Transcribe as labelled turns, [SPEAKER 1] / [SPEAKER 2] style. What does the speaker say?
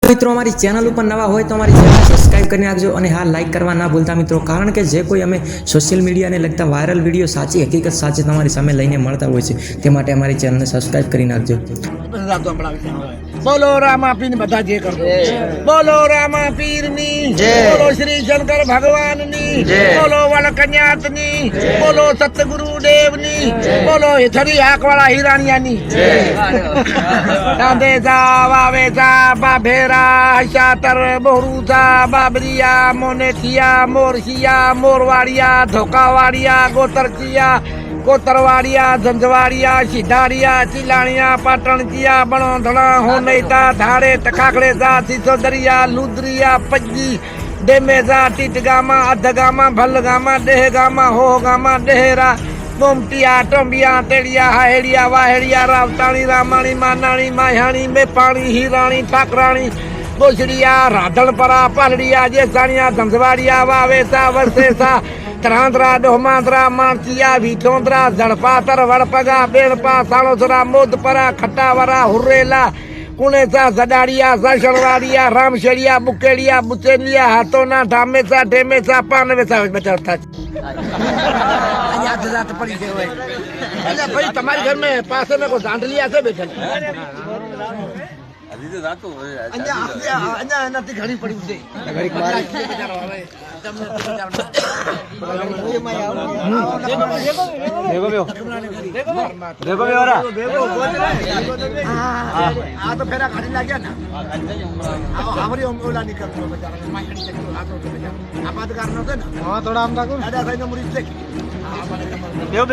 [SPEAKER 1] મિત્રો અમારી ચેનલ ઉપર નવા હોય તો અમારી ચેનલ સબસ્ક્રાઇબ કરીને રાખજો અને હા લાઈક કરવા ના ભૂલતા મિત્રો, કારણ કે જે કોઈ અમે સોશિયલ મીડિયાને લગતા વાયરલ વિડીયો સાચી હકીકત સાચી તમારી સામે લઈને મળતા હોય છે, તે માટે અમારી ચેનલને સબસ્ક્રાઇબ કરી નાખજો।
[SPEAKER 2] બોલો રામા પીર બધા જે કરતો, બોલો રામા પીરની જય, બોલો શ્રી શંકર ભગવાનની જય, બોલો વલકન્યાતની, બોલો સતગુરુ દેવની જય, બોલો હેથરી આંખવાળા હિરાણિયાની જય। રાંધેજા વાવેજા બાભેરા શાતર બોરુજા બાબરિયા મોનેઠિયા મોરસિયા મોરવાડિયા ધોકાવાડિયા ગોતરચિયા કોતરવાડિયા ઝંઝવાડિયા સિધારિયા ચિલાણિયા પાટણચિયા બણોધણા હોનૈતા ધાડે તખાખડેજા સિસોદરિયા લુદ્રિયા પજ્જી ડેમેજા ટીટગામા અધગામા ભલગામા દેહગામા હોગામા ડેહરા ગોમટિયા ટોંબિયા તેડિયા હાહેડિયા વાહેડિયા રાવતાણી રામાણી માનાણી માયાણી મેપાણી હિરાણી ઠાકરાણી ગોસડિયા રાધણપરા પાલડિયા જેસાણિયા ઝંઝવાડિયા વાવેસા વરસેસા ત્રાંદ્રા ડોહમાંદ્રા માણચિયા વિઠોંદ્રા ઝડપાતર વડપગા બેણપા સાણોસરા મોદપરા ખટાવરા હુરેલા કુણેસા ઝડાડિયા સાસણવાડિયા રામશેડિયા બુકેડિયા બુચેલિયા હાથોના ધામેસા ઢેમેસા પાનવેસા બચાવતા પડી ગયો એટલે ભાઈ તમારી ઘર में પાસે में કોઈ દાંડલિયા છે બેઠેલ નથી ઘણી પડી છે આ તો ફેરા ખાલી લાગ્યા ને અમારી ઓલા નીકળતો આ બાદ કારણ હતો ને હા થોડા આમ તાકો દાદા ભાઈ નો મુરી છે બેવ